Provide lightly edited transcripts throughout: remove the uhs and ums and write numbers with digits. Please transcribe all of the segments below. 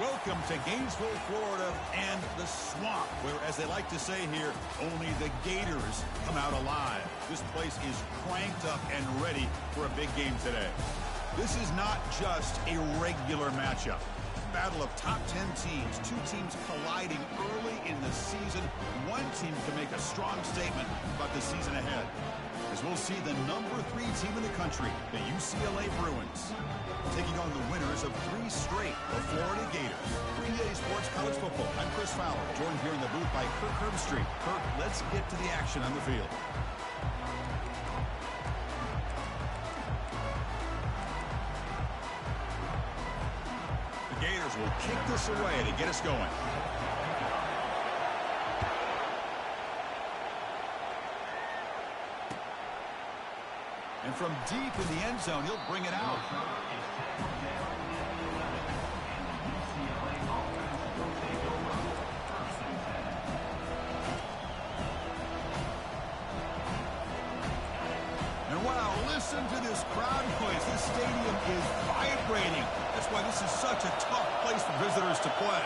Welcome to Gainesville, Florida, and the swamp, where, as they like to say here, only the Gators come out alive. This place is cranked up and ready for a big game today. This is not just a regular matchup. Battle of top 10 teams, two teams colliding early in the season. One team can make a strong statement about the season ahead, as we'll see the number 3 team in the country, the UCLA Bruins, taking on the winners of 3 straight, the Florida Gators. For EA Sports College Football, I'm Chris Fowler, joined here in the booth by Kirk Herbstreit. Kirk, let's get to the action on the field. The Gators will kick this away to get us going. And from deep in the end zone, he'll bring it out. And wow, listen to this crowd noise. This stadium is vibrating. That's why this is such a tough place for visitors to play.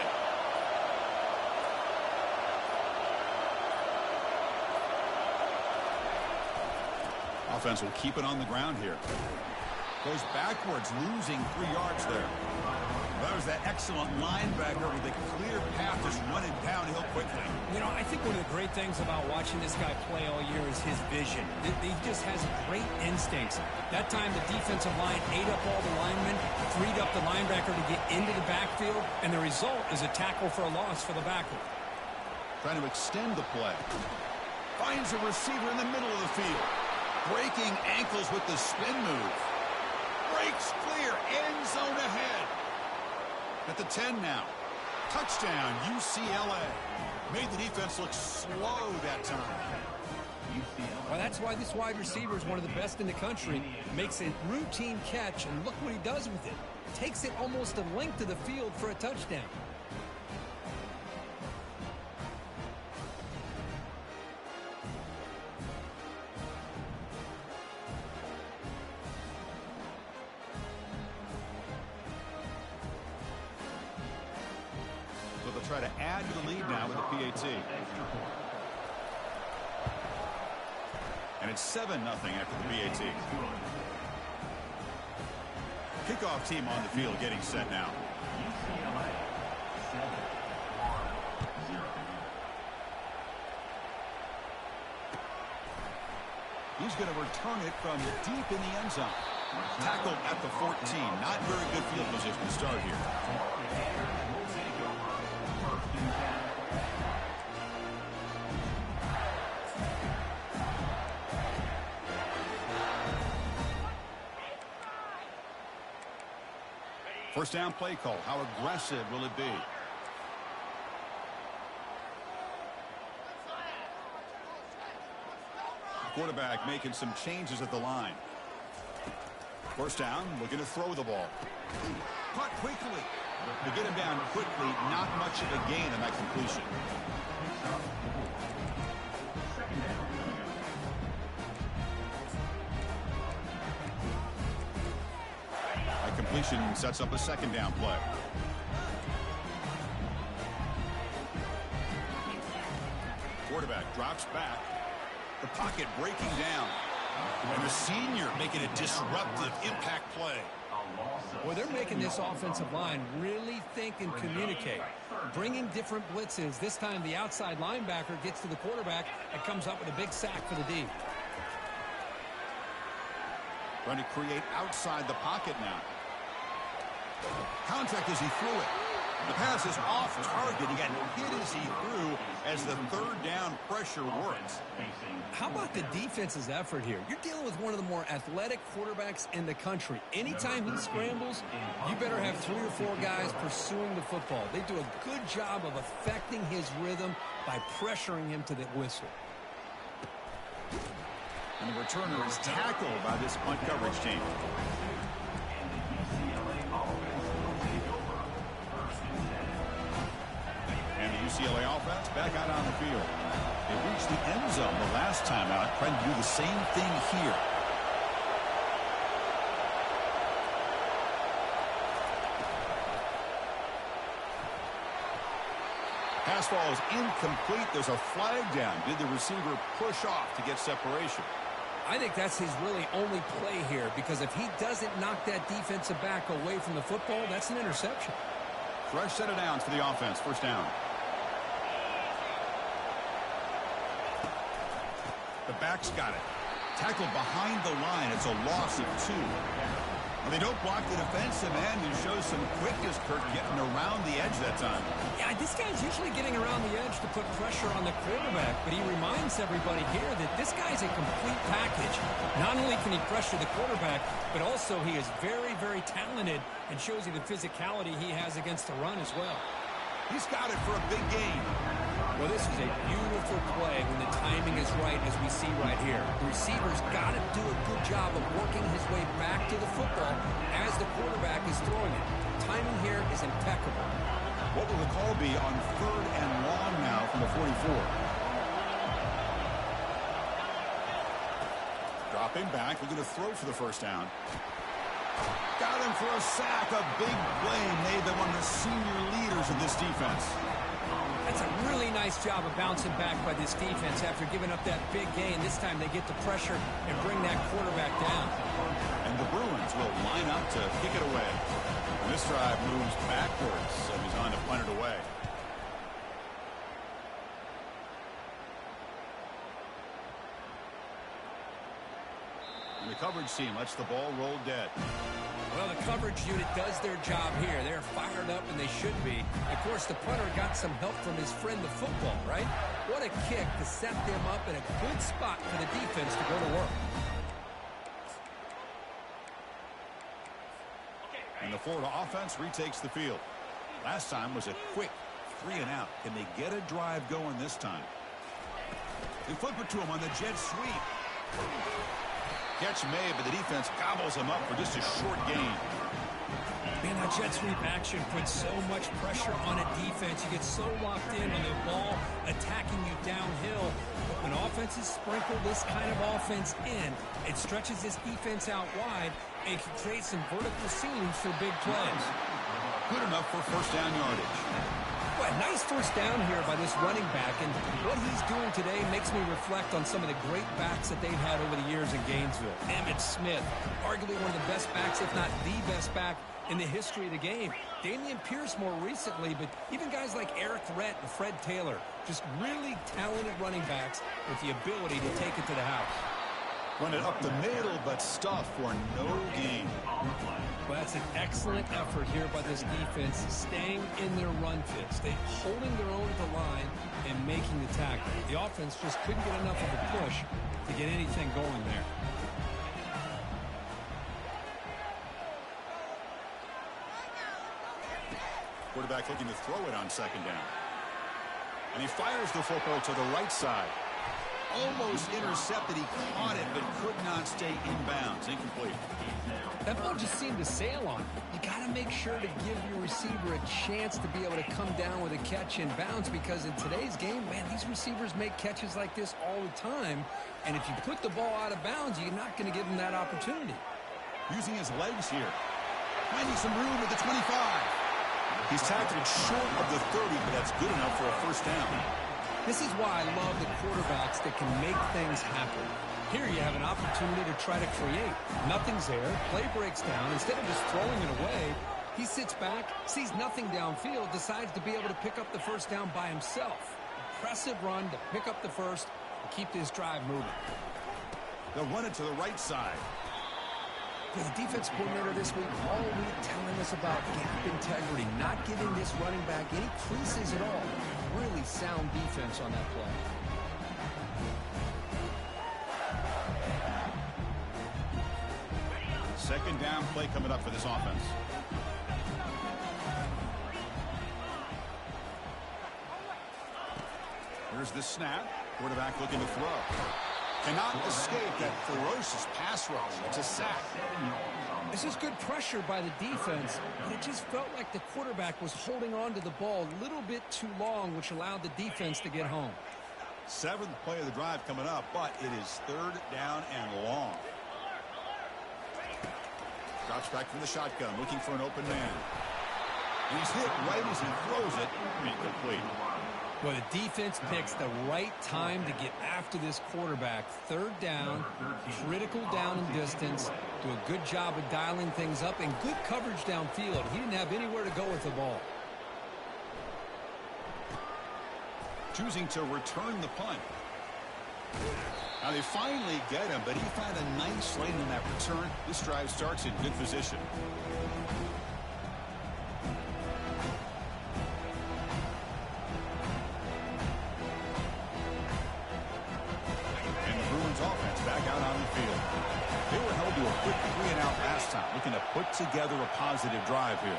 Offense will keep it on the ground here. Goes backwards, losing 3 yards there. That was that excellent linebacker with a clear path, just running downhill quickly. You know, I think one of the great things about watching this guy play all year is his vision. He just has great instincts. That time the defensive line ate up all the linemen, freed up the linebacker to get into the backfield, and the result is a tackle for a loss for the backer. Trying to extend the play. Finds a receiver in the middle of the field. Breaking ankles with the spin move. Breaks clear. End zone ahead. At the 10 now. Touchdown, UCLA. Made the defense look slow that time. Well, that's why this wide receiver is one of the best in the country. Makes a routine catch, and look what he does with it. Takes it almost a length of the field for a touchdown. Try to add to the lead now with the PAT. And it's 7-0 after the PAT. Kickoff team on the field getting set now. He's going to return it from deep in the end zone. Tackled at the 14. Not very good field position to start here. First down play call. How aggressive will it be? Quarterback making some changes at the line. First down, looking to throw the ball. Caught quickly. To get him down quickly, not much of a gain on that completion. That completion sets up a second down play. Quarterback drops back. The pocket breaking down. And the senior making a disruptive impact play. Well, they're making this offensive line really think and communicate. Bringing different blitzes. This time the outside linebacker gets to the quarterback and comes up with a big sack for the D. Trying to create outside the pocket now. Contact as he threw it. The pass is off target. He got hit as he threw as the third down pressure works. How about the defense's effort here? You're dealing with one of the more athletic quarterbacks in the country. Anytime he scrambles, you better have 3 or 4 guys pursuing the football. They do a good job of affecting his rhythm by pressuring him to the whistle. And the returner is tackled by this punt coverage team. And the UCLA offense back out on the field. They reached the end zone the last time out, trying to do the same thing here. Pass ball is incomplete. There's a flag down. Did the receiver push off to get separation? I think that's his really only play here, because if he doesn't knock that defensive back away from the football, that's an interception. Fresh set of downs for the offense. First down. The back's got it. Tackled behind the line. It's a loss of 2. Well, they don't block the defensive end and show some quickness, Kirk, getting around the edge that time. Yeah, this guy's usually getting around the edge to put pressure on the quarterback, but he reminds everybody here that this guy's a complete package. Not only can he pressure the quarterback, but also he is very, very talented and shows you the physicality he has against the run as well. He's got it for a big gain. Well, this is a beautiful play when the timing is right, as we see right here. The receiver's got to do a good job of working his way back to the football as the quarterback is throwing it. Timing here is impeccable. What will the call be on 3rd and long now from the 44? Dropping back, looking to throw for the first down. Got him for a sack. A big play made them one of the senior leaders of this defense. That's a really nice job of bouncing back by this defense after giving up that big gain. This time they get the pressure and bring that quarterback down. And the Bruins will line up to kick it away. And this drive moves backwards, and he's on to punt it away. And the coverage team lets the ball roll dead. Well, the coverage unit does their job here. They're fired up, and they should be. Of course, the punter got some help from his friend, the football, right? What a kick to set them up in a good spot for the defense to go to work. And the Florida offense retakes the field. Last time was a quick 3-and-out. Can they get a drive going this time? They flip it to him on the jet sweep. Catch made, but the defense gobbles him up for just a short gain. Man, that jet sweep action puts so much pressure on a defense. You get so locked in on the ball attacking you downhill. But when offenses sprinkle this kind of offense in, it stretches this defense out wide and can create some vertical ceilings for big plays. Good enough for first down yardage. Well, nice first down here by this running back, and what he's doing today makes me reflect on some of the great backs that they've had over the years in Gainesville. Emmitt Smith, arguably one of the best backs, if not the best back in the history of the game. Damian Pierce more recently, but even guys like Eric Rett and Fred Taylor, just really talented running backs with the ability to take it to the house. Run it up the middle, but stuffed for no gain. Well, that's an excellent effort here by this defense, staying in their run fits. They're holding their own at the line and making the tackle. The offense just couldn't get enough of a push to get anything going there. Quarterback looking to throw it on second down. And he fires the football to the right side. Almost intercepted. He caught it, but could not stay in bounds. Incomplete. That ball just seemed to sail on. You got to make sure to give your receiver a chance to be able to come down with a catch in bounds, because in today's game, man, these receivers make catches like this all the time. And if you put the ball out of bounds, you're not going to give them that opportunity. Using his legs here. Finding some room at the 25. He's tackled short of the 30, but that's good enough for a first down. This is why I love the quarterbacks that can make things happen. Here you have an opportunity to try to create. Nothing's there. Play breaks down. Instead of just throwing it away, he sits back, sees nothing downfield, decides to be able to pick up the first down by himself. Impressive run to pick up the first and keep this drive moving. They'll run it to the right side. The defense coordinator this week all week telling us about gap integrity, not giving this running back any creases at all. Really sound defense on that play. Second down play coming up for this offense. Here's the snap. Quarterback looking to throw. Cannot escape that ferocious pass rush. It's a sack. This is good pressure by the defense, but it just felt like the quarterback was holding on to the ball a little bit too long, which allowed the defense to get home. Seventh play of the drive coming up, but it is third down and long. Drops back from the shotgun, looking for an open man. And he's hit right as he throws it. Incomplete. Well, the defense picks the right time to get after this quarterback. Third down, critical down and distance. Do a good job of dialing things up and good coverage downfield. He didn't have anywhere to go with the ball. Choosing to return the punt. Now they finally get him, but he found a nice lane in that return. This drive starts in good position. Offense back out on the field. They were held to a quick 3-and-out last time, looking to put together a positive drive here.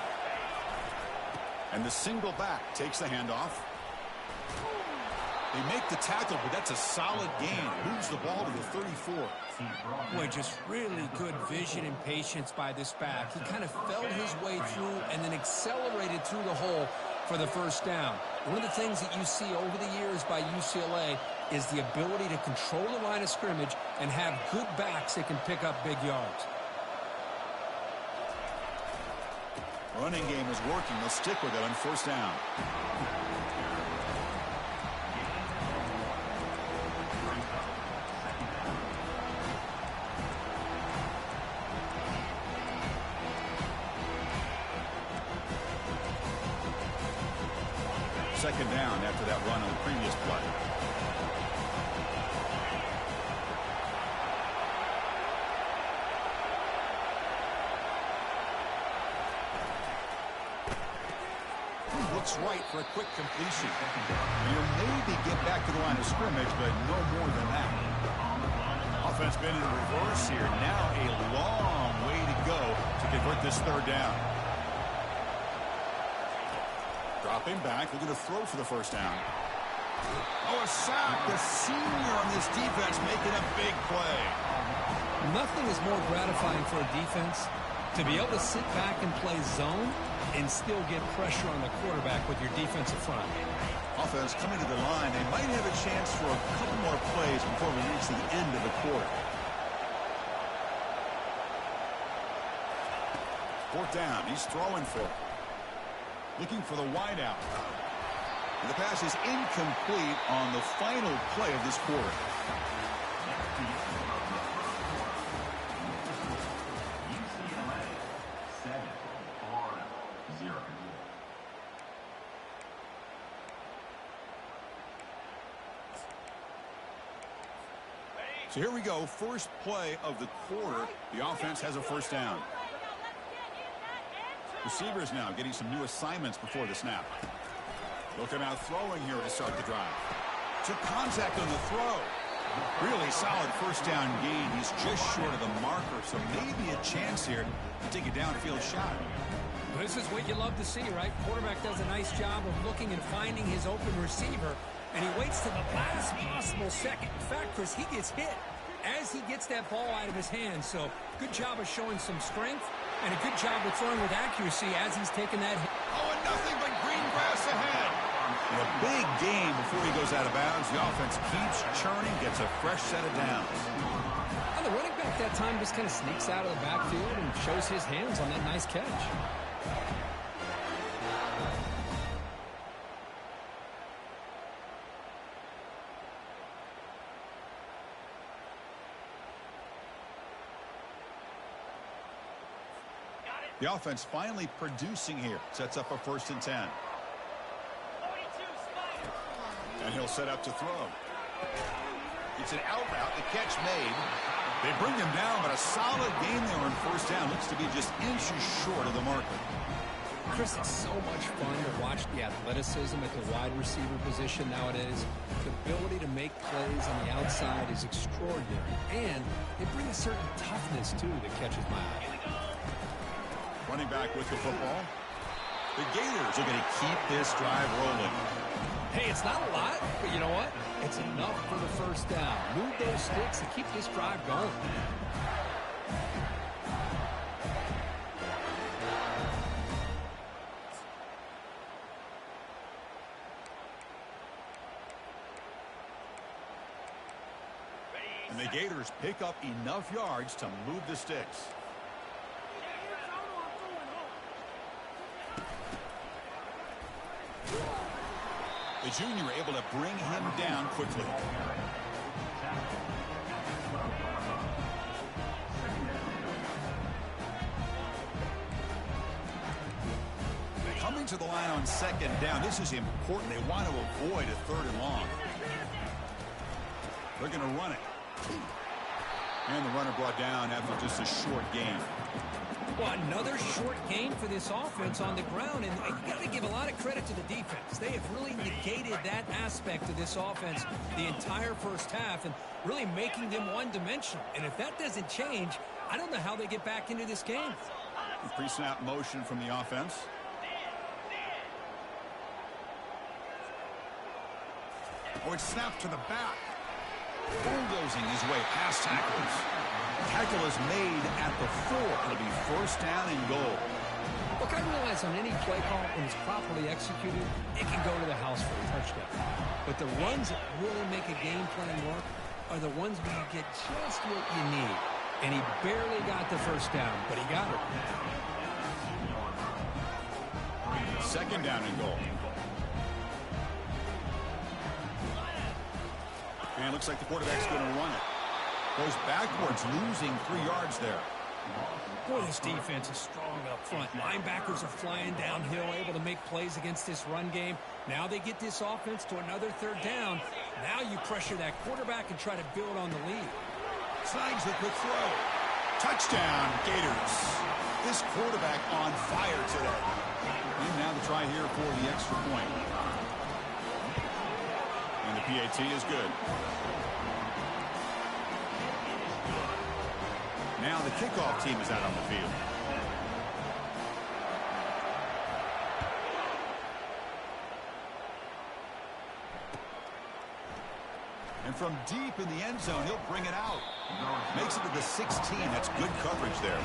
And the single back takes the handoff. They make the tackle, but that's a solid gain. Moves the ball to the 34. Boy, just really good vision and patience by this back. He kind of felt his way through and then accelerated through the hole for the first down. One of the things that you see over the years by UCLA is the ability to control the line of scrimmage and have good backs that can pick up big yards. Running game is working. They'll stick with it on first down. Second down after that run on the previous play. Looks right for a quick completion. You maybe get back to the line of scrimmage, but no more than that. Offense been in reverse here. Now a long way to go to convert this third down. Dropping back, looking to throw for the first down. Oh, a sack. The senior on this defense making a big play. Nothing is more gratifying for a defense to be able to sit back and play zone and still get pressure on the quarterback with your defensive front. Offense coming to the line. They might have a chance for a couple more plays before we reach the end of the quarter. Fourth down. He's throwing for it. Looking for the wideout. And the pass is incomplete on the final play of this quarter. UCLA 7, Florida 0. So here we go. First play of the quarter. The offense has a first down. Receivers now getting some new assignments before the snap. They'll come out throwing here to start the drive. Took contact on the throw. Really solid first down gain. He's just short of the marker, so maybe a chance here to take a downfield shot. This is what you love to see, right? Quarterback does a nice job of looking and finding his open receiver, and he waits to the last possible second. In fact, Chris, he gets hit as he gets that ball out of his hands. So good job of showing some strength and a good job of throwing with accuracy as he's taking that hit. Oh, and nothing but green grass ahead. And a big gain before he goes out of bounds. The offense keeps churning, gets a fresh set of downs. And the running back that time just kind of sneaks out of the backfield and shows his hands on that nice catch. The offense finally producing here. Sets up a 1st and 10. And he'll set up to throw. It's an out route. The catch made. They bring him down, but a solid game there on first down. Looks to be just inches short of the marker. Chris, it's so much fun to watch the athleticism at the wide receiver position nowadays. The ability to make plays on the outside is extraordinary. And they bring a certain toughness, too, that catches my eye. Running back with the football. The Gators are going to keep this drive rolling. Hey, it's not a lot, but you know what? It's enough for the first down. Move those sticks and keep this drive going. And the Gators pick up enough yards to move the sticks. The junior able to bring him down quickly. Coming to the line on second down. This is important. They want to avoid a third and long. They're going to run it. And the runner brought down after just a short gain. Well, another short gain for this offense on the ground, and you got to give a lot of credit to the defense. They have really negated that aspect of this offense the entire first half and really making them one-dimensional. And if that doesn't change, I don't know how they get back into this game. Pre-snap motion from the offense. Oh, it's snapped to the back. Bulldozing his way past tackles. Tackle is made at the 4. It'll be first down and goal. Look, I realize on any play call, when it's properly executed, it can go to the house for a touchdown. But the runs that really make a game plan work are the ones where you get just what you need. And he barely got the first down, but he got it. Second down and goal. And looks like the quarterback's going to run it. Goes backwards, losing 3 yards there. Boy, this defense is strong up front. Linebackers are flying downhill, able to make plays against this run game. Now they get this offense to another third down. Now you pressure that quarterback and try to build on the lead. Snags the quick throw. Touchdown, Gators. This quarterback on fire today. And now the try here for the extra point. And the PAT is good. Now the kickoff team is out on the field. And from deep in the end zone, he'll bring it out. Makes it to the 16. That's good coverage there.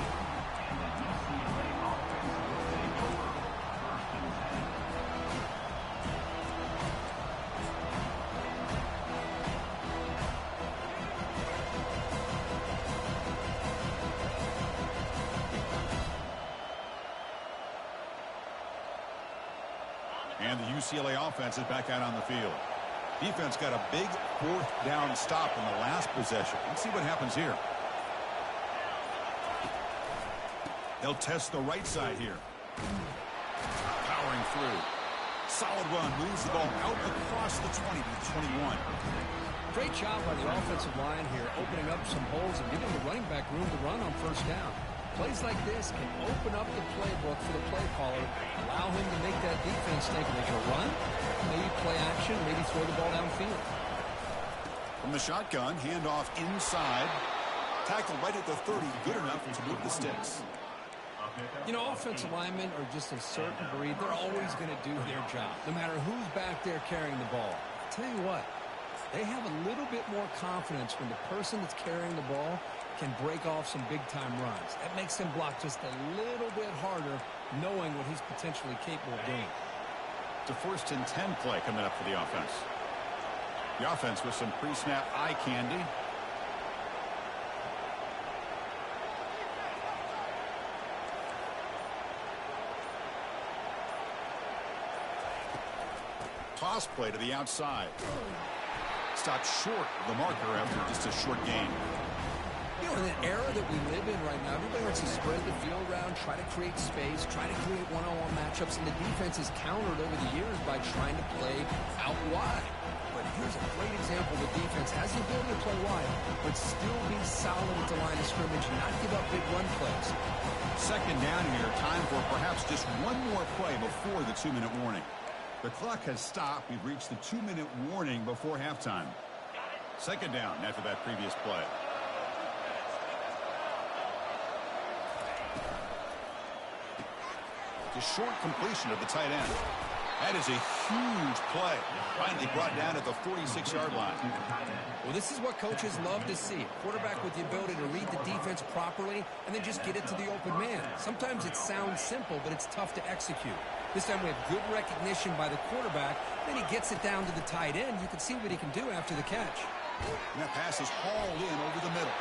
And the UCLA offense is back out on the field. Defense got a big fourth down stop in the last possession. Let's see what happens here. They'll test the right side here. Powering through. Solid run. Moves the ball out across the 20 to the 21. Great job by the offensive line here, opening up some holes and giving the running back room to run on first down. Plays like this can open up the playbook for the play caller, allow him to make that defense think they're going to run, maybe play action, maybe throw the ball downfield. From the shotgun, handoff inside. Tackle right at the 30, good enough to move the sticks. You know, offensive linemen are just a certain breed. They're always going to do their job, no matter who's back there carrying the ball. I'll tell you what, they have a little bit more confidence when the person that's carrying the ball can break off some big-time runs. That makes them block just a little bit harder, knowing what he's potentially capable of doing. It's a 1st and 10 play coming up for the offense. The offense with some pre-snap eye candy. Toss play to the outside. Stopped short of the marker after just a short gain. You know, in the era that we live in right now, everybody wants to spread the field around, try to create space, try to create one-on-one matchups, and the defense is countered over the years by trying to play out wide. But here's a great example. The defense has the ability to play wide, but still be solid at the line of scrimmage and not give up big run plays. Second down here, time for perhaps just one more play before the 2-minute warning. The clock has stopped. We've reached the 2-minute warning before halftime. Second down after that previous play. The short completion of the tight end. That is a huge play. Finally brought down at the 46-yard line. Well, this is what coaches love to see. Quarterback with the ability to read the defense properly and then just get it to the open man. Sometimes it sounds simple, but it's tough to execute. This time we have good recognition by the quarterback. Then he gets it down to the tight end. You can see what he can do after the catch. And that pass is hauled in over the middle.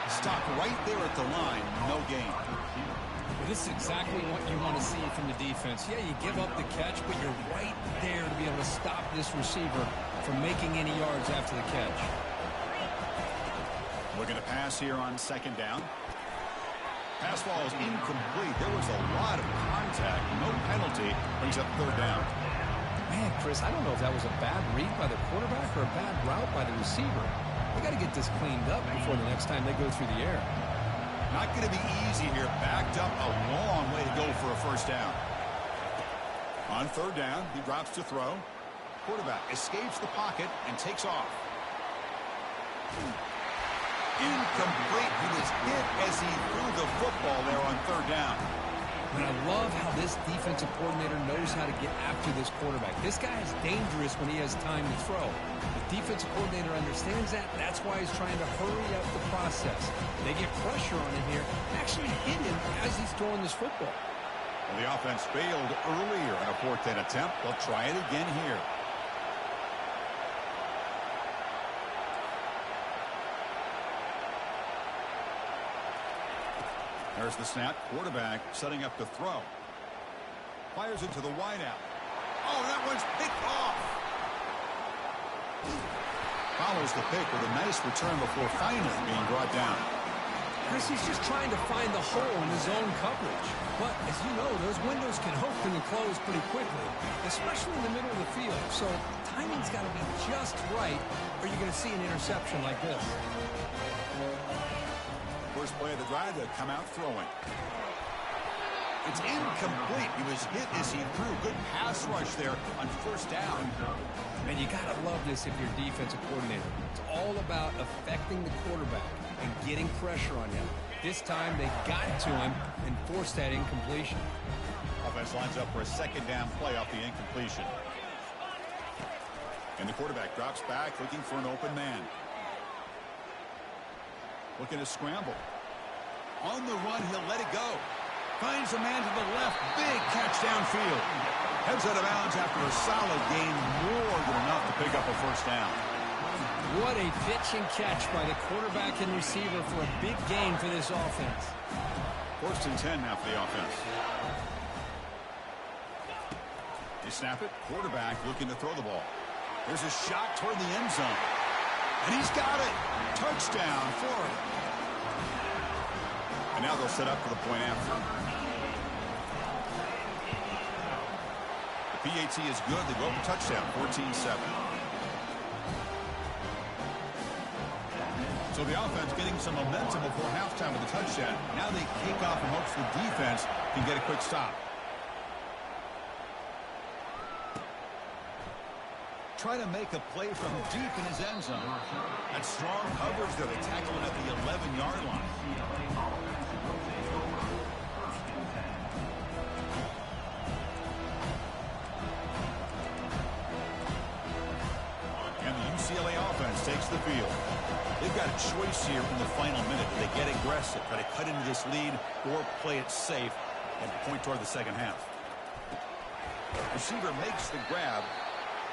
Stop right there at the line. No gain. Well, this is exactly what you want to see from the defense. Yeah, you give up the catch, but you're right there to be able to stop this receiver from making any yards after the catch. Looking to pass here on second down. Pass ball is incomplete. There was a lot of contact. No penalty. Brings up third down. Man, Chris, I don't know if that was a bad read by the quarterback or a bad route by the receiver. They got to get this cleaned up before the next time they go through the air. Not going to be easy here. Backed up a long way to go for a first down. On third down, he drops to throw. Quarterback escapes the pocket and takes off. Incomplete. He was hit as he threw the football there on third down. And I love how this defensive coordinator knows how to get after this quarterback. This guy is dangerous when he has time to throw. The defensive coordinator understands that. That's why he's trying to hurry up the process. They get pressure on him here and actually hit him as he's throwing this football. Well, the offense failed earlier in a fourth down attempt. They'll try it again here. There's the snap. Quarterback setting up to throw. Fires into the wideout. Oh, that one's picked off. Follows the pick with a nice return before finally being brought down. Chris, he's just trying to find the hole in his own coverage. But, as you know, those windows can open and close pretty quickly, especially in the middle of the field. So, timing's got to be just right, or you're going to see an interception like this. First play of the drive, they'll come out throwing. It's incomplete. He was hit as he threw. Good pass rush there on first down. And you got to love this if you're defensive coordinator. It's all about affecting the quarterback and getting pressure on him. This time they got to him and forced that incompletion. Offense lines up for a second down play off the incompletion. And the quarterback drops back looking for an open man. Looking to scramble. On the run, he'll let it go. Finds a man to the left. Big catch downfield. Heads out of bounds after a solid gain. More than enough to pick up a first down. What a pitch and catch by the quarterback and receiver for a big gain for this offense. First and 10 now for the offense. They snap it. Quarterback looking to throw the ball. There's a shot toward the end zone. And he's got it. Touchdown, Florida. And now they'll set up for the point after. The PAT is good. They go up a touchdown, 14-7. So the offense getting some momentum before halftime with the touchdown. Now they kick off and hopes the defense can get a quick stop. Try to make a play from deep in his end zone. That strong coverage there. They tackle him at the 11-yard line. And the UCLA offense takes the field. They've got a choice here in the final minute. Do they get aggressive, try to cut into this lead, or play it safe and point toward the second half? Receiver makes the grab.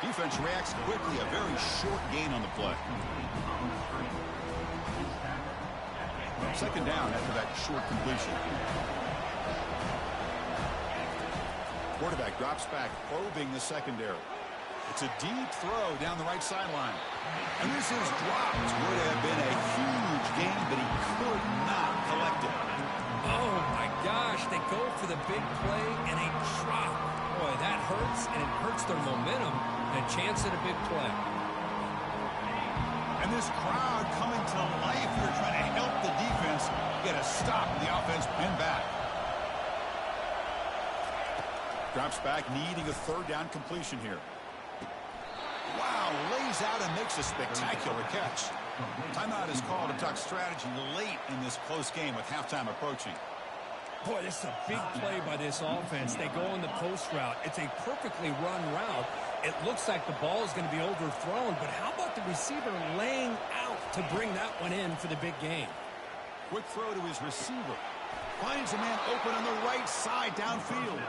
Defense reacts quickly. A very short gain on the play. Second down after that short completion. Quarterback drops back, probing the secondary. It's a deep throw down the right sideline. And this is dropped. Would have been a huge gain, but he could not collect it. Oh, my gosh. They go for the big play, and a drop. Boy, that hurts, and it hurts their momentum. And a chance at a big play. And this crowd coming to life here, trying to help the defense get a stop. The offense pinned back. Drops back, needing a third down completion here. Wow, lays out and makes a spectacular catch. Timeout is called to talk strategy late in this close game with halftime approaching. Boy, this is a big play by this offense. They go on the post route. It's a perfectly run route. It looks like the ball is going to be overthrown, but how about the receiver laying out to bring that one in for the big game? Quick throw to his receiver. Finds a man open on the right side downfield.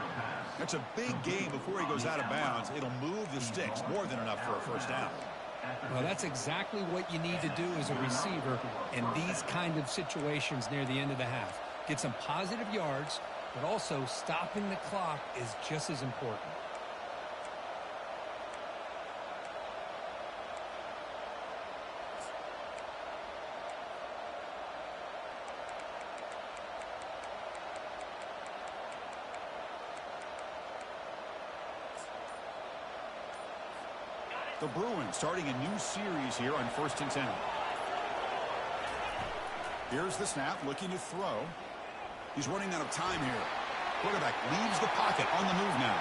That's a big gain before he goes out of bounds. It'll move the sticks. More than enough for a first down. Well, that's exactly what you need to do as a receiver in these kind of situations near the end of the half. Get some positive yards, but also stopping the clock is just as important. The Bruins starting a new series here on 1st and 10. Here's the snap, looking to throw. He's running out of time here. Quarterback leaves the pocket, on the move now.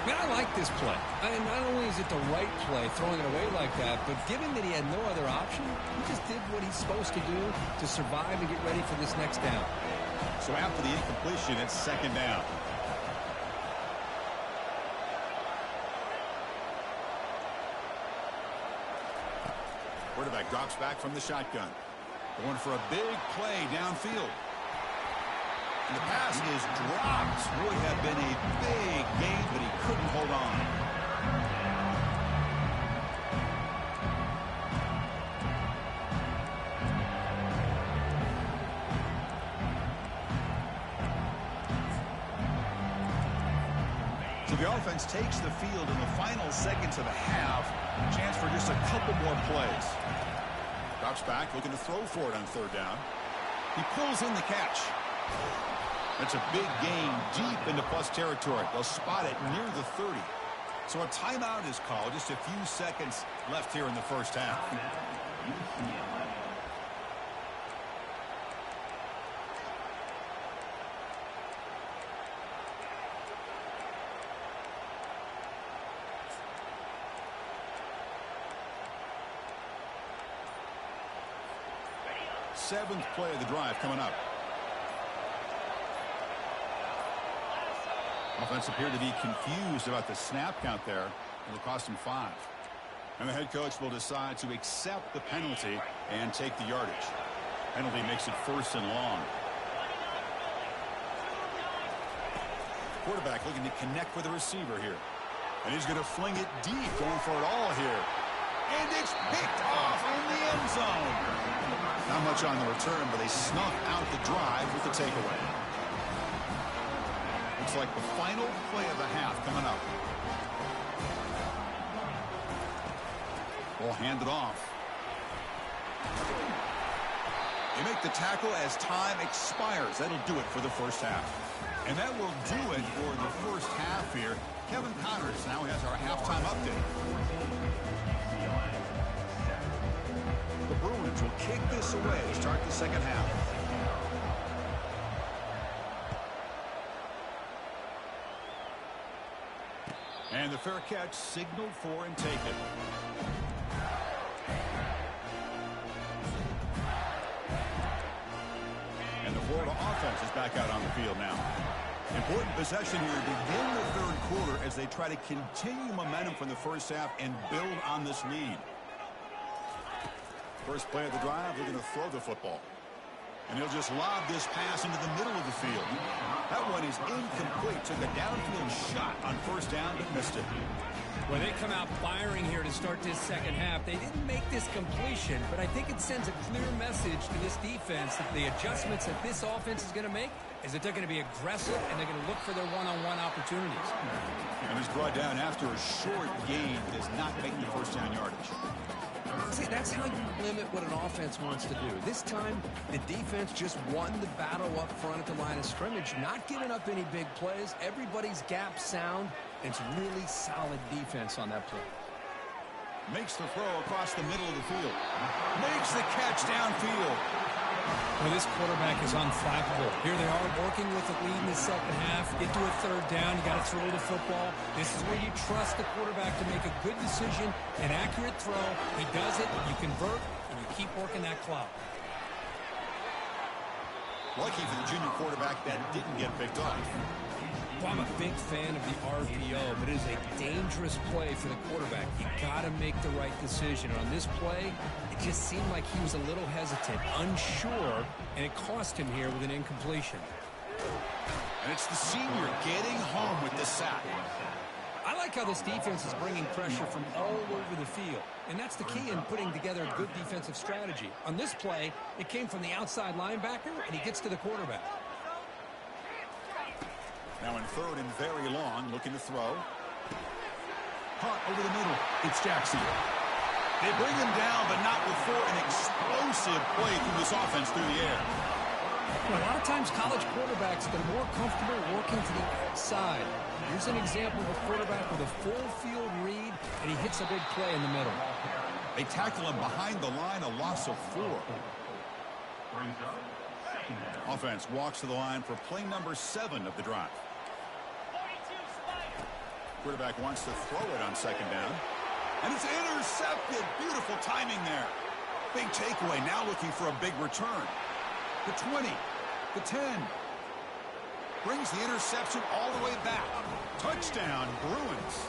Man, I like this play. Not only is it the right play, throwing it away like that, but given that he had no other option, he just did what he's supposed to do to survive and get ready for this next down. So after the incompletion, it's 2nd down. Quarterback drops back from the shotgun. Going for a big play downfield. And the pass is dropped. Would have been a big gain, but he couldn't hold on. So the offense takes the field in the final seconds of the half. Chance for just a couple more plays. Drops back, looking to throw for it on 3rd down. He pulls in the catch. That's a big gain deep into plus territory. They'll spot it near the 30. So a timeout is called. Just a few seconds left here in the first half. UCLA. Seventh play of the drive coming up. Offense appeared to be confused about the snap count there. It'll cost him 5. And the head coach will decide to accept the penalty and take the yardage. Penalty makes it 1st and long. Quarterback looking to connect with the receiver here. And he's going to fling it deep, going for it all here. And it's picked off in the end zone. Not much on the return, but they snuck out the drive with the takeaway. Looks like the final play of the half coming up. Ball handed off. They make the tackle as time expires. That'll do it for the first half. And that will do it for the first half here. Kevin Connors now has our halftime update. The Bruins will kick this away to start the second half. And the fair catch signaled for and taken. And the Florida offense is back out on the field now. Important possession here to begin the third quarter as they try to continue momentum from the first half and build on this lead. First play of the drive, they're going to throw the football. And he'll just lob this pass into the middle of the field. That one is incomplete. Took a downfield shot on first down, but missed it. Well, they come out firing here to start this second half. They didn't make this completion, but I think it sends a clear message to this defense that the adjustments that this offense is going to make is that they're going to be aggressive and they're going to look for their one-on-one opportunities. And he's brought down after a short gain, does not make the first down yardage. See, that's how you limit what an offense wants to do. This time, the defense just won the battle up front at the line of scrimmage, not giving up any big plays. Everybody's gap sound. It's really solid defense on that play. Makes the throw across the middle of the field. Makes the catch downfield. Well, this quarterback is unflappable. Here they are working with the lead in the second half. Get to a third down. You got to throw the football. This is where you trust the quarterback to make a good decision, an accurate throw. He does it. You convert, and you keep working that clock. Lucky for the junior quarterback that didn't get picked off. Well, I'm a big fan of the RPO, but it is a dangerous play for the quarterback. You got to make the right decision. On this play, it just seemed like he was a little hesitant, unsure, and it cost him here with an incompletion. And it's the senior getting home with the sack. I like how this defense is bringing pressure from all over the field, and that's the key in putting together a good defensive strategy. On this play, it came from the outside linebacker, and he gets to the quarterback. Now in third and very long, looking to throw. Caught over the middle. It's Jackson. They bring him down, but not before an explosive play through this offense through the air. A lot of times college quarterbacks, they're more comfortable working to the outside. Here's an example of a quarterback with a full field read, and he hits a big play in the middle. They tackle him behind the line, a loss of 4. Offense walks to the line for play number 7 of the drive. Quarterback wants to throw it on second down. And it's intercepted. Beautiful timing there. Big takeaway. Now looking for a big return. The 20. The 10. Brings the interception all the way back. Touchdown, Bruins.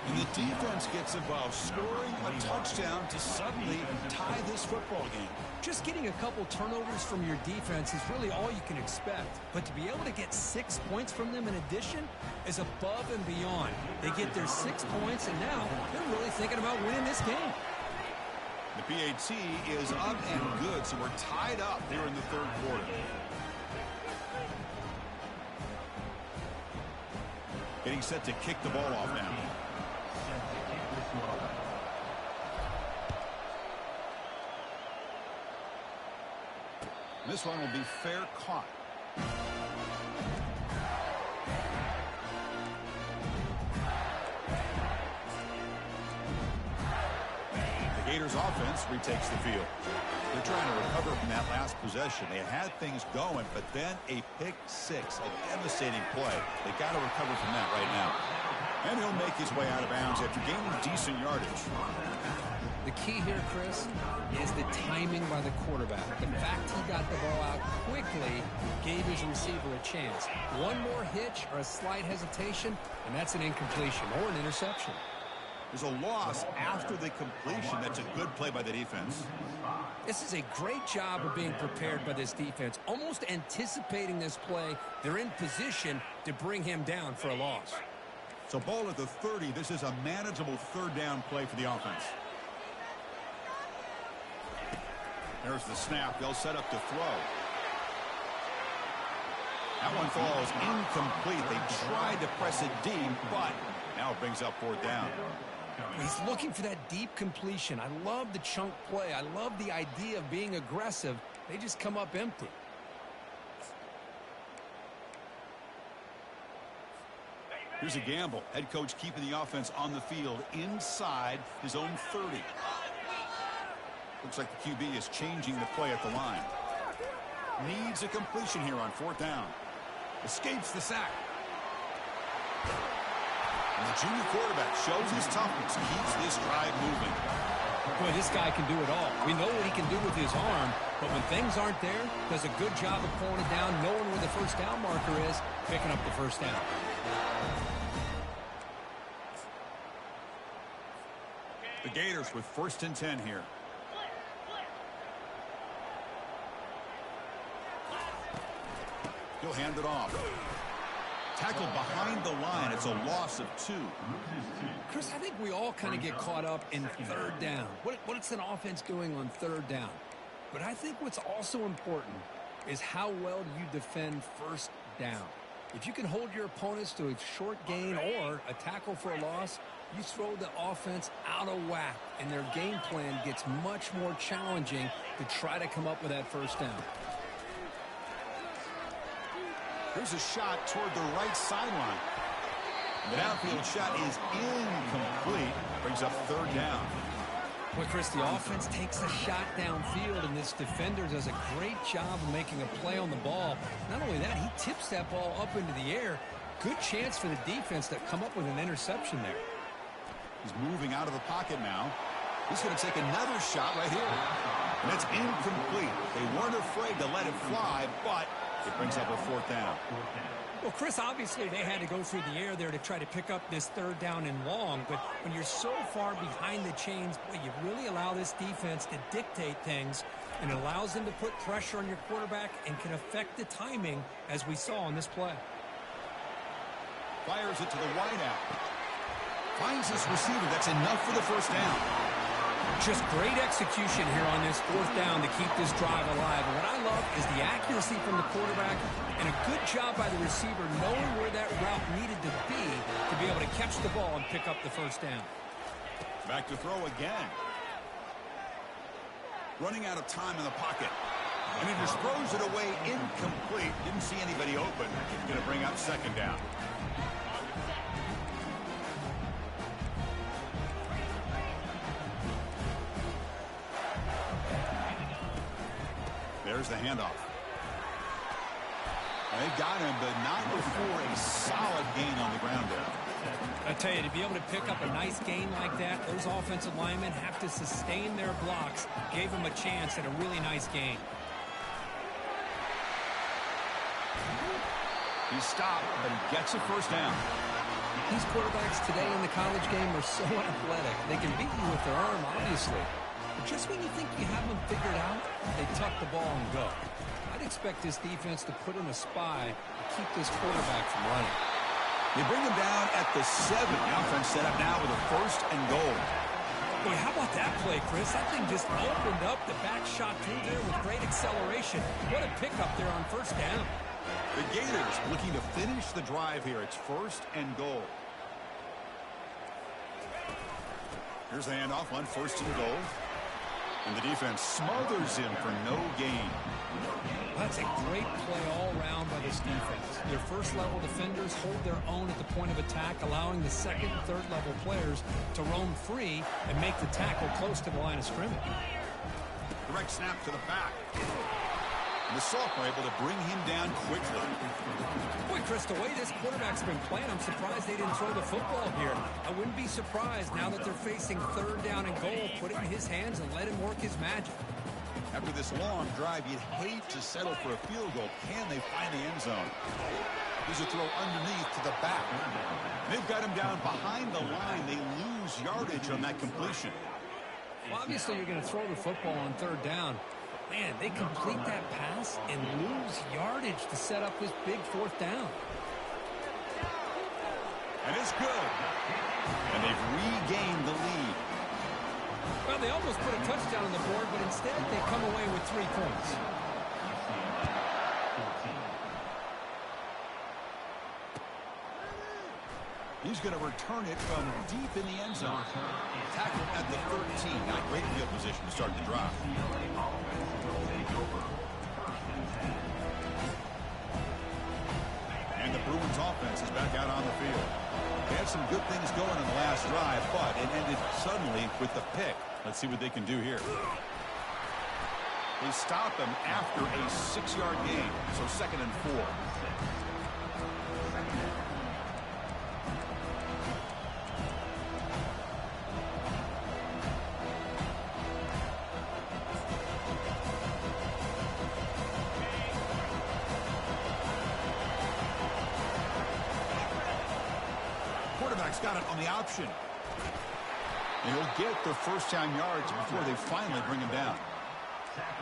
And the defense gets involved, scoring a touchdown to suddenly tie this football game. Just getting a couple turnovers from your defense is really all you can expect. But to be able to get 6 points from them in addition is above and beyond. They get their 6 points, and now they're really thinking about winning this game. The PAT is up and good, so we're tied up here in the third quarter. Getting set to kick the ball off now. This one will be fair caught. The Gators offense retakes the field. They're trying to recover from that last possession. They had things going, but then a pick 6, a devastating play. They got to recover from that right now. And he'll make his way out of bounds after gaining decent yardage. The key here, Chris, is the timing by the quarterback. The fact he got the ball out quickly gave his receiver a chance. One more hitch or a slight hesitation, and that's an incompletion or an interception. There's a loss after the completion. That's a good play by the defense. This is a great job of being prepared by this defense, almost anticipating this play. They're in position to bring him down for a loss. So ball at the 30. This is a manageable third down play for the offense. There's the snap. They'll set up to throw. That one falls incomplete. They tried to press it deep, but now it brings up fourth down. He's looking for that deep completion. I love the chunk play. I love the idea of being aggressive. They just come up empty. Here's a gamble. Head coach keeping the offense on the field inside his own 30. Looks like the QB is changing the play at the line. Needs a completion here on fourth down. Escapes the sack. And the junior quarterback shows his toughness, keeps this drive moving. Boy, this guy can do it all. We know what he can do with his arm, but when things aren't there, does a good job of pulling it down, knowing where the first down marker is, picking up the first down. The Gators with 1st and 10 here. He'll hand it off. Tackled behind the line. It's a loss of 2. Chris, I think we all kind of get caught up in third down. What's an offense doing on third down? But I think what's also important is how well you defend first down. If you can hold your opponents to a short gain or a tackle for a loss, you throw the offense out of whack, and their game plan gets much more challenging to try to come up with that first down. Here's a shot toward the right sideline. The downfield shot is incomplete. Brings up third down. Well, Chris, the offense takes a shot downfield, and this defender does a great job of making a play on the ball. Not only that, he tips that ball up into the air. Good chance for the defense to come up with an interception there. He's moving out of the pocket now. He's going to take another shot right here. And it's incomplete. They weren't afraid to let it fly, but it brings up a fourth down. Well, Chris, obviously they had to go through the air there to try to pick up this third down and long, but when you're so far behind the chains, boy, you really allow this defense to dictate things, and it allows them to put pressure on your quarterback and can affect the timing, as we saw on this play. Fires it to the wideout. Finds his receiver. That's enough for the first down. Just great execution here on this fourth down to keep this drive alive. And what I love is the accuracy from the quarterback and a good job by the receiver knowing where that route needed to be able to catch the ball and pick up the first down. Back to throw again. Running out of time in the pocket. And he just throws it away incomplete. Didn't see anybody open. Going to bring up second down. There's the handoff. They got him, but not before a solid gain on the ground there. I tell you, to be able to pick up a nice gain like that, those offensive linemen have to sustain their blocks. Gave him a chance at a really nice gain. He stopped, but he gets a first down. These quarterbacks today in the college game are so athletic. They can beat you with their arm, obviously. But just when you think you have them figured out, they tuck the ball and go. I'd expect this defense to put in a spy to keep this quarterback from running. They bring him down at the 7. The offense set up now with a first and goal. Boy, how about that play, Chris? That thing just opened up. The back shot through there with great acceleration. What a pickup there on first down. The Gators looking to finish the drive here. It's first and goal. Here's the handoff on first and goal. And the defense smothers him for no gain. That's a great play all around by this defense. Their first-level defenders hold their own at the point of attack, allowing the second and third-level players to roam free and make the tackle close to the line of scrimmage. Direct snap to the back. And the sophomore able to bring him down quickly. Boy, Chris, the way this quarterback's been playing, I'm surprised they didn't throw the football here. I wouldn't be surprised now that they're facing third down and goal. Put it in his hands and let him work his magic. After this long drive, you'd hate to settle for a field goal. Can they find the end zone? There's a throw underneath to the back. They've got him down behind the line. They lose yardage on that completion. Well, obviously, you're going to throw the football on third down. Man, they complete that pass and lose yardage to set up this big fourth down. And it's good. And they've regained the lead. Well, they almost put a touchdown on the board, but instead they come away with 3 points. He's going to return it from deep in the end zone. Tackle at the 13. Not great field position to start the drive. And the Bruins offense is back out on the field. They had some good things going in the last drive, but it ended suddenly with the pick. Let's see what they can do here. They stop him after a 6-yard gain, so second and 4. Quarterback's got it on the option. And he'll get the first-down yards before they finally bring him down.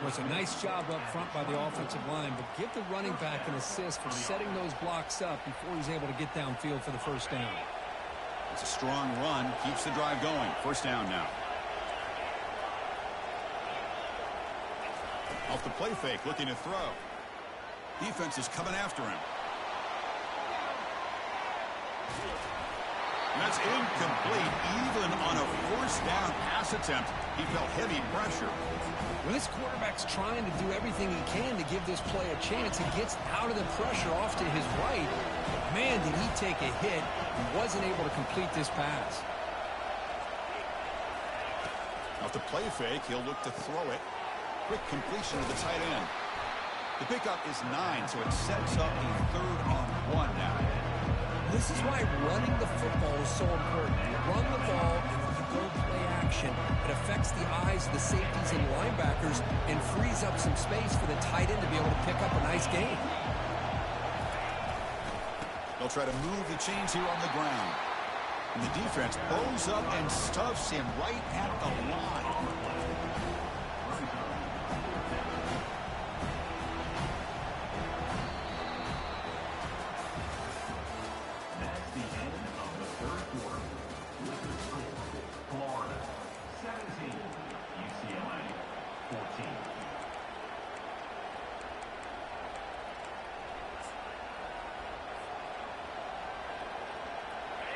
Well, it's a nice job up front by the offensive line, but give the running back an assist for setting those blocks up before he's able to get downfield for the first down. It's a strong run, keeps the drive going. First down now. Off the play fake, looking to throw. Defense is coming after him. And that's incomplete. Even on a first down pass attempt, he felt heavy pressure. When this quarterback's trying to do everything he can to give this play a chance, he gets out of the pressure off to his right. But man, did he take a hit and wasn't able to complete this pass. Off the play fake, he'll look to throw it. Quick completion to the tight end. The pickup is 9, so it sets up a 3rd and 1 now. This is why running the football is so important. You run the ball, and when you go play action, it affects the eyes of the safeties and linebackers and frees up some space for the tight end to be able to pick up a nice gain. They'll try to move the chains here on the ground. And the defense bows up and stuffs him right at the line.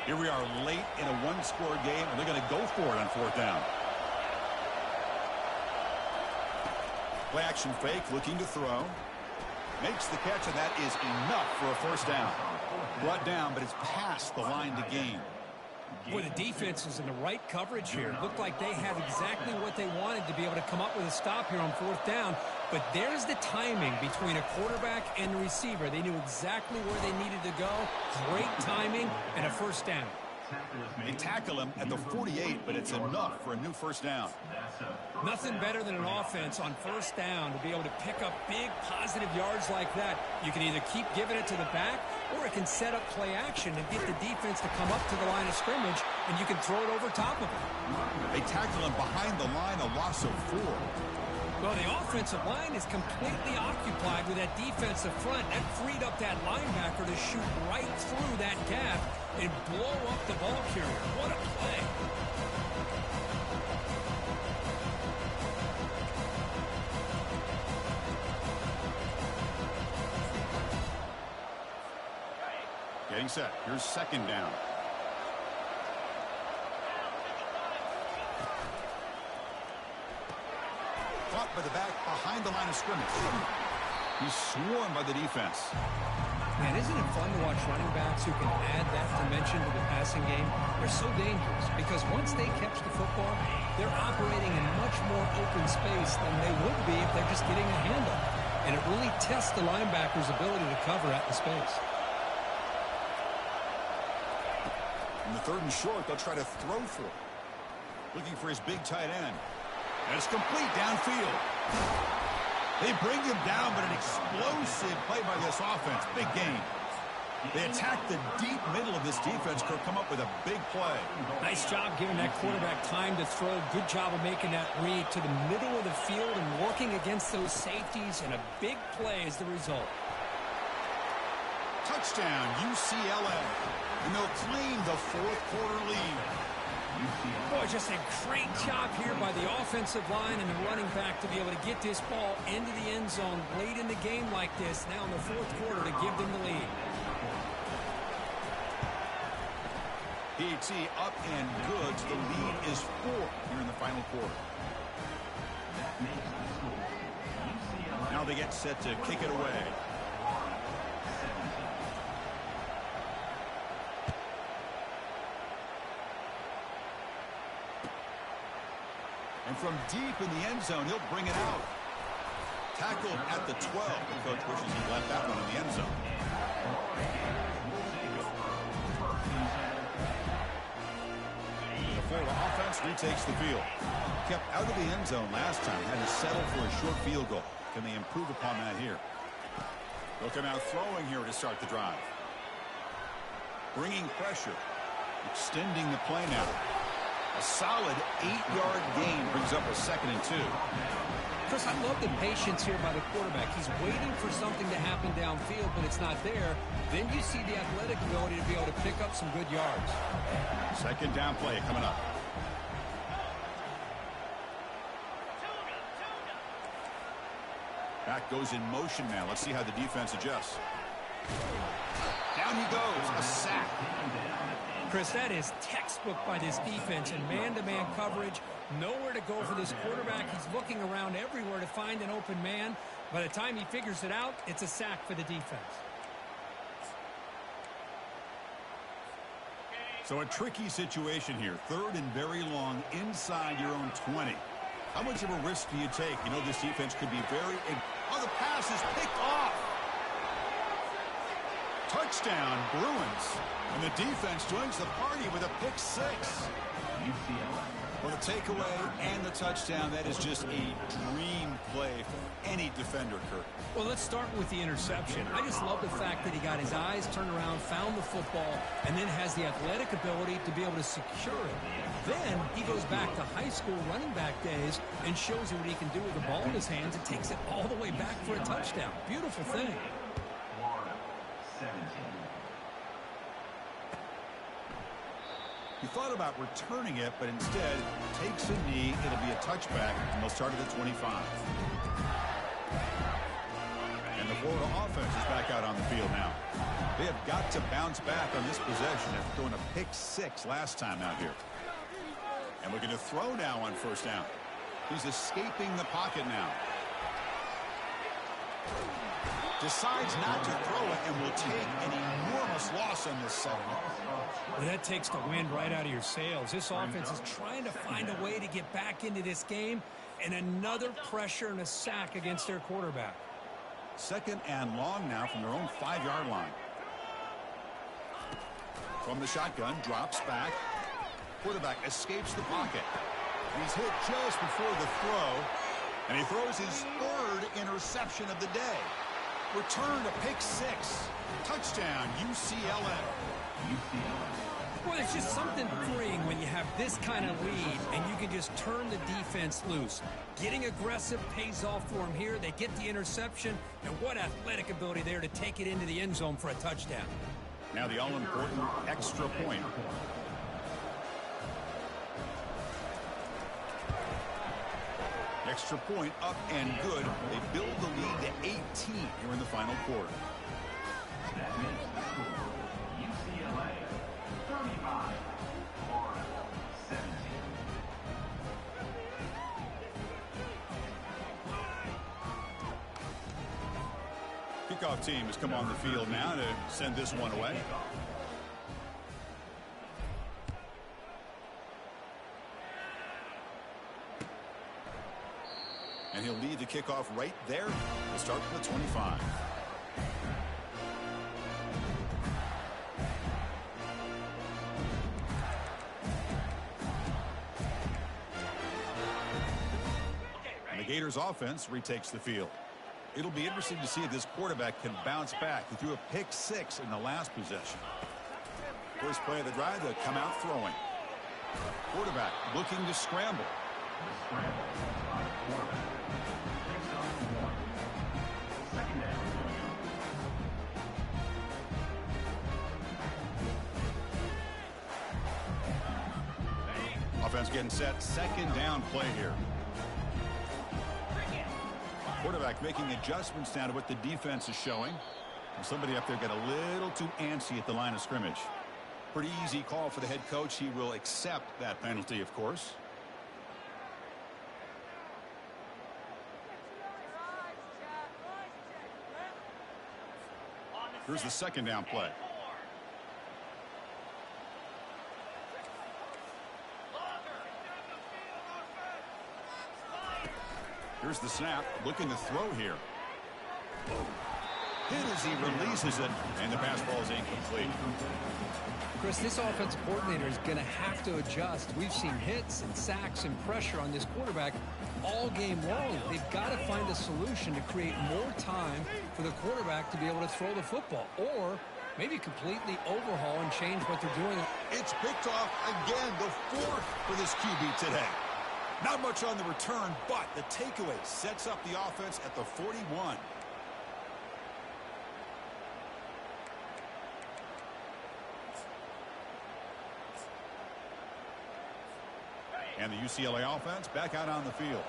Here we are late in a one-score game, and they're going to go for it on fourth down. Play action fake, looking to throw. Makes the catch, and that is enough for a first down. Brought down, but it's past the line to gain. Boy, the defense is in the right coverage here. Looked like they had exactly what they wanted to be able to come up with a stop here on fourth down. But there's the timing between a quarterback and the receiver. They knew exactly where they needed to go. Great timing and a first down. They tackle him at the 48, but it's enough for a new first down. Nothing better than an offense on first down to be able to pick up big positive yards like that. You can either keep giving it to the back, or it can set up play action and get the defense to come up to the line of scrimmage, and you can throw it over top of it. They tackle him behind the line, a loss of 4. Well, the offensive line is completely occupied with that defensive front. That freed up that linebacker to shoot right through that gap and blow up the ball carrier. What a play. Getting set. Here's second down. Caught by the back behind the line of scrimmage. He's swarmed by the defense. Man, isn't it fun to watch running backs who can add that dimension to the passing game? They're so dangerous because once they catch the football, they're operating in much more open space than they would be if they're just getting a handle. And it really tests the linebacker's ability to cover out the space. In the third and short, they'll try to throw for it. Looking for his big tight end. And it's complete downfield. They bring him down, but an explosive play by this offense. Big gain. They attack the deep middle of this defense, come up with a big play. Nice job giving that quarterback time to throw. Good job of making that read to the middle of the field and working against those safeties, and a big play is the result. Touchdown, UCLA. And they'll claim the fourth quarter lead. Boy, just a great job here by the offensive line and the running back to be able to get this ball into the end zone late in the game like this, now in the fourth quarter, to give them the lead. PAT up and good. The lead is 4 here in the final quarter. Now they get set to kick it away. And from deep in the end zone, he'll bring it out. Tackled at the 12. The coach wishes he left that one in the end zone. The Florida offense retakes the field. Kept out of the end zone last time. Had to settle for a short field goal. Can they improve upon that here? They'll come out throwing here to start the drive. Bringing pressure. Extending the play now. A solid 8-yard gain brings up a 2nd and 2. Chris, I love the patience here by the quarterback. He's waiting for something to happen downfield, but it's not there. Then you see the athletic ability to be able to pick up some good yards. Second down play coming up. Back goes in motion now. Let's see how the defense adjusts. Down he goes. A sack. Chris, that is textbook by this defense in man-to-man coverage. Nowhere to go for this quarterback. He's looking around everywhere to find an open man. By the time he figures it out, it's a sack for the defense. So a tricky situation here. 3rd and very long inside your own 20. How much of a risk do you take? You know this defense could be very... Oh, the pass is picked off. Touchdown, Bruins. And the defense joins the party with a pick 6. Well, the takeaway and the touchdown, that is just a dream play for any defender, Kurt. Well, let's start with the interception. I just love the fact that he got his eyes turned around, found the football, and then has the athletic ability to be able to secure it. Then he goes back to high school running back days and shows you what he can do with the ball in his hands and takes it all the way back for a touchdown. Beautiful thing. He thought about returning it, but instead takes a knee. It'll be a touchback, and they'll start at the 25. And the Florida offense is back out on the field now. They have got to bounce back on this possession after throwing a pick 6 last time out here. And looking to throw now on first down. He's escaping the pocket now. Decides not to throw it and will take an enormous loss on this segment. Well, that takes the wind right out of your sails. This offense is trying to find a way to get back into this game, and another pressure and a sack against their quarterback. 2nd and long now from their own 5-yard line. From the shotgun, drops back. Quarterback escapes the pocket. He's hit just before the throw, and he throws his 3rd interception of the day. Return to pick 6. Touchdown, UCLA. Well, it's just something freeing when you have this kind of lead and you can just turn the defense loose. Getting aggressive pays off for them here. They get the interception, and what athletic ability there to take it into the end zone for a touchdown. Now the all-important extra point. Extra point up and good. They build the lead to 18 here in the final quarter. That makes the score UCLA 35 or 17. Kickoff team has come on the field now to send this one away. And he'll lead the kickoff right there. We'll start from the 25. And the Gators offense retakes the field. It'll be interesting to see if this quarterback can bounce back. He threw a pick 6 in the last possession. First play of the drive, to come out throwing. Quarterback looking to scramble. The scramble by the quarterback. Takes off 1. 2nd down. Offense getting set. 2nd down play here. Quarterback making adjustments now to what the defense is showing. And somebody up there got a little too antsy at the line of scrimmage. Pretty easy call for the head coach. He will accept that penalty, of course. Here's the 2nd down play. Here's the snap, looking to throw here. Hit as he releases it, and the pass ball is incomplete. Chris, this offensive coordinator is going to have to adjust. We've seen hits and sacks and pressure on this quarterback all game long. They've got to find a solution to create more time for the quarterback to be able to throw the football, or maybe completely overhaul and change what they're doing. It's picked off again, the 4th for this QB today. Not much on the return, but the takeaway sets up the offense at the 41. And the UCLA offense back out on the field.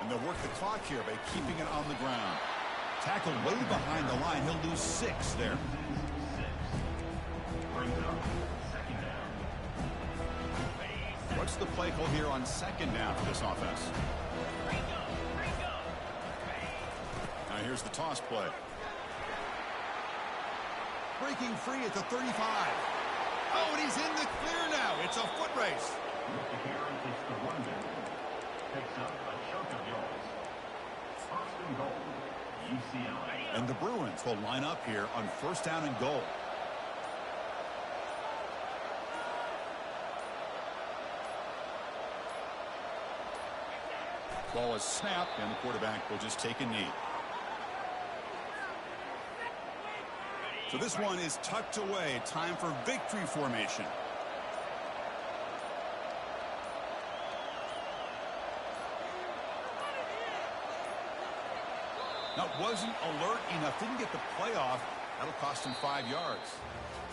And they'll work the clock here by keeping it on the ground. Tackle way behind the line. He'll lose 6 there. What's the play call here on 2nd down for this offense? Now here's the toss play. Breaking free at the 35. Oh, and he's in the clear now. It's a foot race. Here is the runback. Picks up a chunk of yards. 1st and goal, UCLA. And the Bruins will line up here on 1st down and goal. Ball is snapped, and the quarterback will just take a knee. So this one is tucked away. Time for victory formation. Now, wasn't alert enough. Didn't get the play off. That'll cost him 5 yards.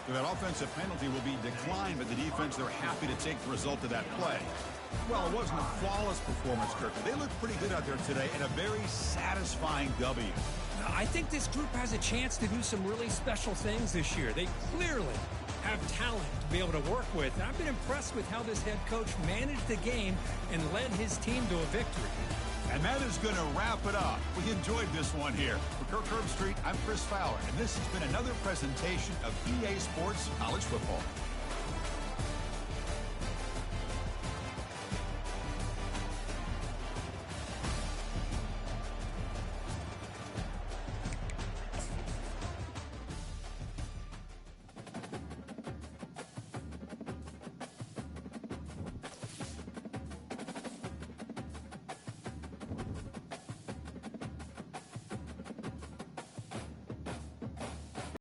That offensive penalty will be declined by the defense. They're happy to take the result of that play. Well, it wasn't a flawless performance, Kirk. They looked pretty good out there today and a very satisfying W. I think this group has a chance to do some really special things this year. They clearly have talent to be able to work with. I've been impressed with how this head coach managed the game and led his team to a victory. And that is going to wrap it up. We enjoyed this one here. For Kirk Herbstreit, I'm Chris Fowler, and this has been another presentation of EA Sports College Football.